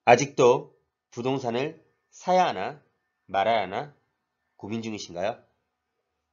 아직도 부동산을 사야 하나 말아야 하나 고민 중이신가요?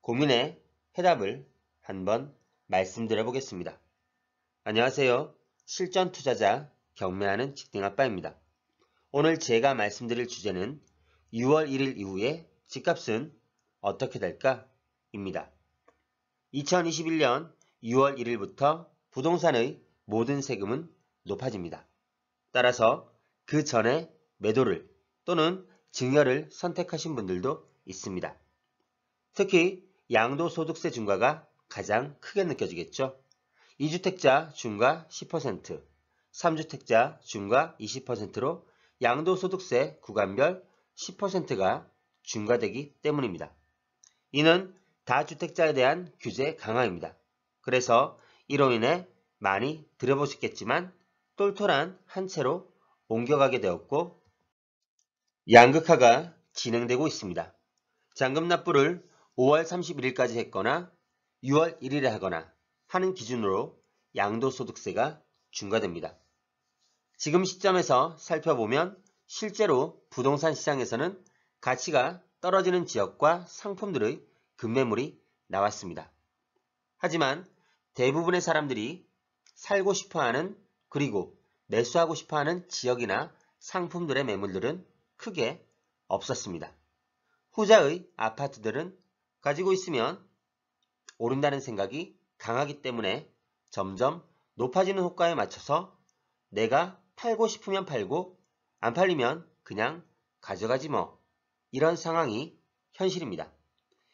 고민의 해답을 한번 말씀드려 보겠습니다. 안녕하세요. 실전 투자자 경매하는 직딩아빠입니다. 오늘 제가 말씀드릴 주제는 6월 1일 이후에 집값은 어떻게 될까? 입니다. 2021년 6월 1일부터 부동산의 모든 세금은 높아집니다. 따라서 그 전에 매도를 또는 증여를 선택하신 분들도 있습니다. 특히 양도소득세 중과가 가장 크게 느껴지겠죠. 2주택자 중과 10%, 3주택자 중과 20%로 양도소득세 구간별 10%가 중과되기 때문입니다. 이는 다주택자에 대한 규제 강화입니다. 그래서 이로 인해 많이 들어보셨겠지만 똘똘한 한 채로 옮겨가게 되었고 양극화가 진행되고 있습니다. 잔금 납부를 5월 31일까지 했거나 6월 1일에 하거나 하는 기준으로 양도소득세가 중과됩니다. 지금 시점에서 살펴보면 실제로 부동산 시장에서는 가치가 떨어지는 지역과 상품들의 급매물이 나왔습니다. 하지만 대부분의 사람들이 살고 싶어하는 그리고 매수하고 싶어하는 지역이나 상품들의 매물들은 크게 없었습니다. 후자의 아파트들은 가지고 있으면 오른다는 생각이 강하기 때문에 점점 높아지는 호가에 맞춰서 내가 팔고 싶으면 팔고 안 팔리면 그냥 가져가지 뭐 이런 상황이 현실입니다.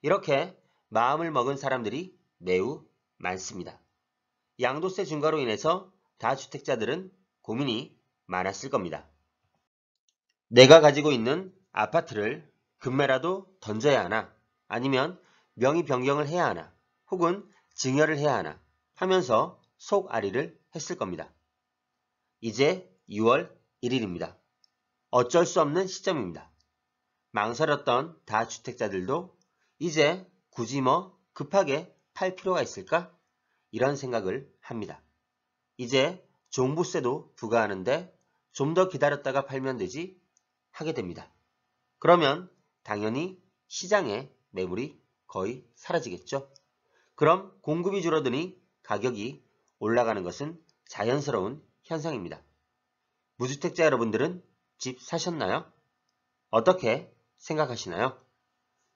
이렇게 마음을 먹은 사람들이 매우 많습니다. 양도세 중과로 인해서 다주택자들은 고민이 많았을 겁니다. 내가 가지고 있는 아파트를 급매라도 던져야 하나 아니면 명의 변경을 해야 하나 혹은 증여를 해야 하나 하면서 속앓이를 했을 겁니다. 이제 6월 1일입니다. 어쩔 수 없는 시점입니다. 망설였던 다주택자들도 이제 굳이 급하게 팔 필요가 있을까? 이런 생각을 합니다. 이제 종부세도 부과하는데 좀 더 기다렸다가 팔면 되지 하게 됩니다. 그러면 당연히 시장에 매물이 거의 사라지겠죠. 그럼 공급이 줄어드니 가격이 올라가는 것은 자연스러운 현상입니다. 무주택자 여러분들은 집 사셨나요? 어떻게 생각하시나요?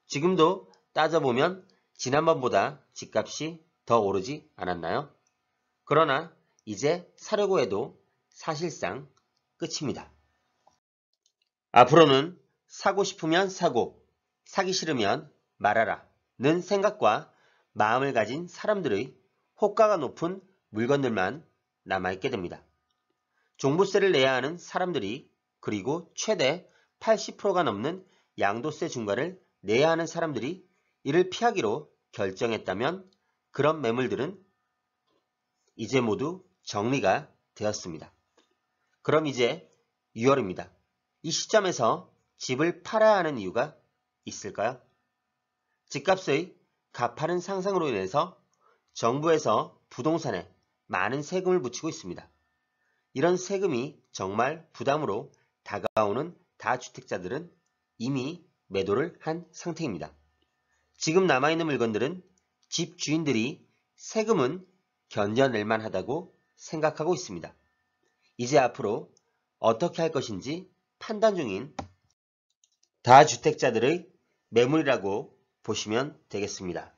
지금도 따져보면 지난번보다 집값이 더 오르지 않았나요? 그러나 이제 사려고 해도 사실상 끝입니다. 앞으로는 사고 싶으면 사고, 사기 싫으면 말아라 는 생각과 마음을 가진 사람들의 호가가 높은 물건들만 남아있게 됩니다. 종부세를 내야 하는 사람들이 그리고 최대 80%가 넘는 양도세 중과를 내야 하는 사람들이 이를 피하기로 결정했다면 그런 매물들은 이제 모두 정리가 되었습니다. 그럼 이제 6월입니다. 이 시점에서 집을 팔아야 하는 이유가 있을까요? 집값의 가파른 상승으로 인해서 정부에서 부동산에 많은 세금을 붙이고 있습니다. 이런 세금이 정말 부담으로 다가오는 다주택자들은 이미 매도를 한 상태입니다. 지금 남아있는 물건들은 집 주인들이 세금은 견뎌낼만 하다고 생각하고 있습니다. 이제 앞으로 어떻게 할 것인지 판단 중인 다주택자들의 매물이라고 보시면 되겠습니다.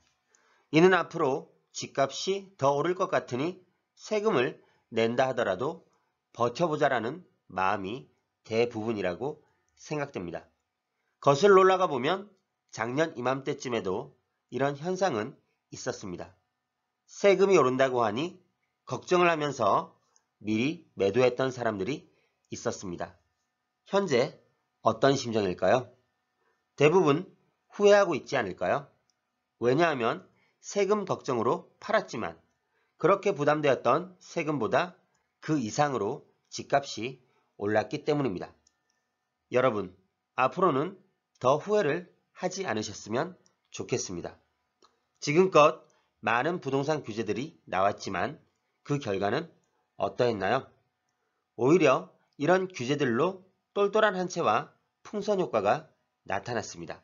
이는 앞으로 집값이 더 오를 것 같으니 세금을 낸다 하더라도 버텨보자라는 마음이 대부분이라고 생각됩니다. 거슬러 올라가 보면 작년 이맘때쯤에도 이런 현상은 있었습니다. 세금이 오른다고 하니 걱정을 하면서 미리 매도했던 사람들이 있었습니다. 현재 어떤 심정일까요? 대부분 후회하고 있지 않을까요? 왜냐하면 세금 걱정으로 팔았지만 그렇게 부담되었던 세금보다 그 이상으로 집값이 올랐기 때문입니다. 여러분, 앞으로는 더 후회를 하지 않으셨으면 좋겠습니다. 지금껏 많은 부동산 규제들이 나왔지만 그 결과는 어떠했나요? 오히려 이런 규제들로 똘똘한 한 채와 풍선 효과가 나타났습니다.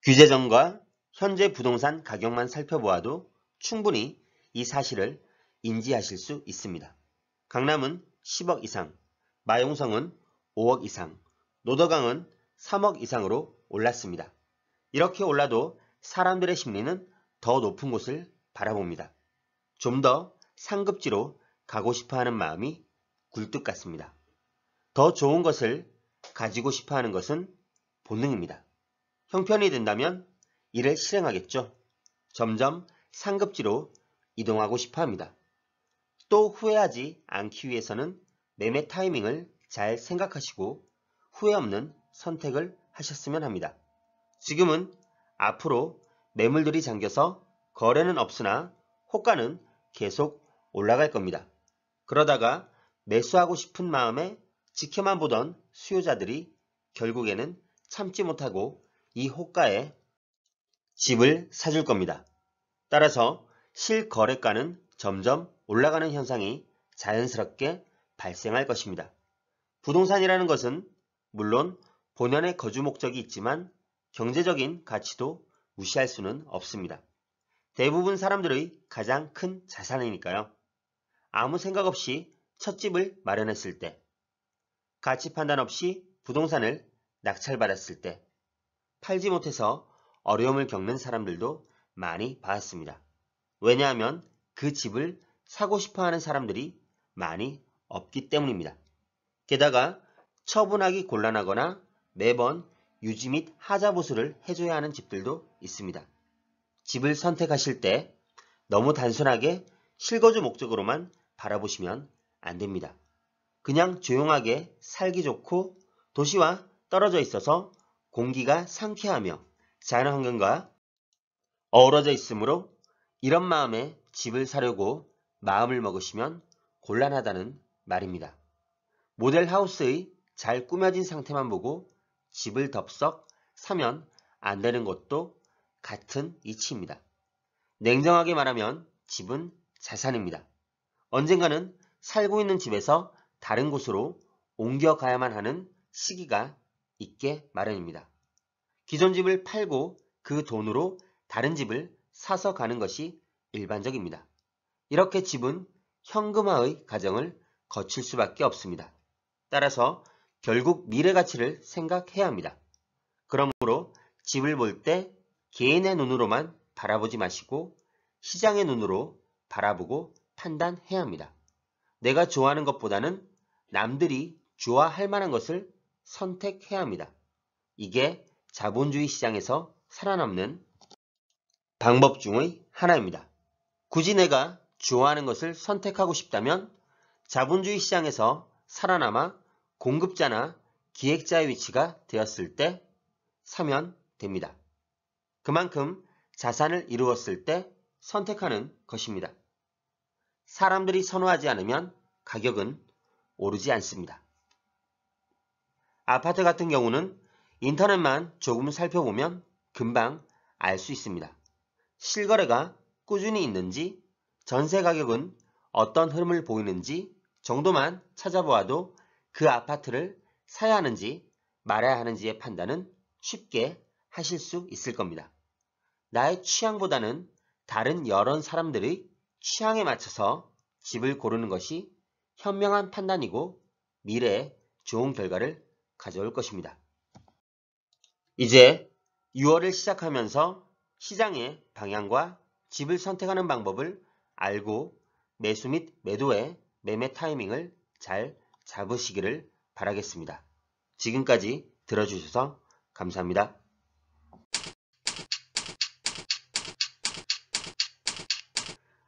규제 전과 현재 부동산 가격만 살펴보아도 충분히 이 사실을 인지하실 수 있습니다. 강남은 10억 이상, 마용성은 5억 이상, 노더강은 3억 이상으로 올랐습니다. 이렇게 올라도 사람들의 심리는 더 높은 곳을 바라봅니다. 좀 더 상급지로 가고 싶어하는 마음이 굴뚝 같습니다. 더 좋은 것을 가지고 싶어하는 것은 본능입니다. 형편이 된다면 이를 실행하겠죠. 점점 상급지로 이동하고 싶어합니다. 또 후회하지 않기 위해서는 매매 타이밍을 잘 생각하시고 후회 없는 선택을 하셨으면 합니다. 지금은 앞으로 매물들이 잠겨서 거래는 없으나 호가는 계속 올라갈 겁니다. 그러다가 매수하고 싶은 마음에 지켜만 보던 수요자들이 결국에는 참지 못하고 이 호가에 집을 사줄 겁니다. 따라서 실거래가는 점점 올라가는 현상이 자연스럽게 발생할 것입니다. 부동산이라는 것은 물론 본연의 거주 목적이 있지만 경제적인 가치도 무시할 수는 없습니다. 대부분 사람들의 가장 큰 자산이니까요. 아무 생각 없이 첫 집을 마련했을 때, 가치 판단 없이 부동산을 낙찰받았을 때, 팔지 못해서 어려움을 겪는 사람들도 많이 봤습니다. 왜냐하면 그 집을 사고 싶어하는 사람들이 많이 없기 때문입니다. 게다가 처분하기 곤란하거나 매번 유지 및 하자 보수를 해줘야 하는 집들도 있습니다. 집을 선택하실 때 너무 단순하게 실거주 목적으로만 바라보시면 안 됩니다. 그냥 조용하게 살기 좋고 도시와 떨어져 있어서 공기가 상쾌하며 자연환경과 어우러져 있으므로 이런 마음에 집을 사려고 마음을 먹으시면 곤란하다는 말입니다. 모델 하우스의 잘 꾸며진 상태만 보고 집을 덥석 사면 안 되는 것도 같은 이치입니다. 냉정하게 말하면 집은 자산입니다. 언젠가는 살고 있는 집에서 다른 곳으로 옮겨가야만 하는 시기가 있게 마련입니다. 기존 집을 팔고 그 돈으로 다른 집을 사서 가는 것이 일반적입니다. 이렇게 집은 현금화의 과정을 거칠 수밖에 없습니다. 따라서 결국 미래 가치를 생각해야 합니다. 그러므로 집을 볼 때 개인의 눈으로만 바라보지 마시고 시장의 눈으로 바라보고 판단해야 합니다. 내가 좋아하는 것보다는 남들이 좋아할 만한 것을 선택해야 합니다. 이게 자본주의 시장에서 살아남는 방법 중의 하나입니다. 굳이 내가 좋아하는 것을 선택하고 싶다면 자본주의 시장에서 살아남아 공급자나 기획자의 위치가 되었을 때 사면 됩니다. 그만큼 자산을 이루었을 때 선택하는 것입니다. 사람들이 선호하지 않으면 가격은 오르지 않습니다. 아파트 같은 경우는 인터넷만 조금 살펴보면 금방 알 수 있습니다. 실거래가 꾸준히 있는지, 전세 가격은 어떤 흐름을 보이는지 정도만 찾아보아도 그 아파트를 사야 하는지 말아야 하는지의 판단은 쉽게 하실 수 있을 겁니다. 나의 취향보다는 다른 여러 사람들의 취향에 맞춰서 집을 고르는 것이 현명한 판단이고 미래에 좋은 결과를 가져올 것입니다. 이제 6월을 시작하면서 시장의 방향과 집을 선택하는 방법을 알고 매수 및 매도의 매매 타이밍을 잘 잡으시기를 바라겠습니다. 지금까지 들어주셔서 감사합니다.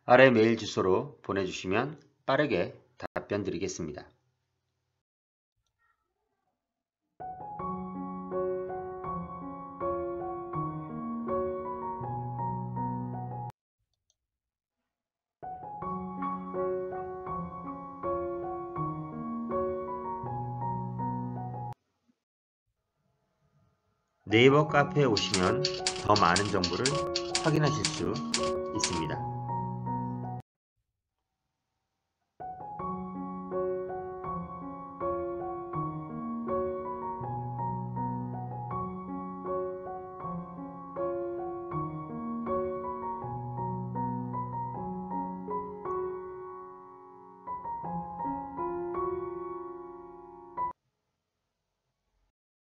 아래 메일 주소로 보내주시면 빠르게 답변 드리겠습니다. 네이버 카페에 오시면 더 많은 정보를 확인하실 수 있습니다.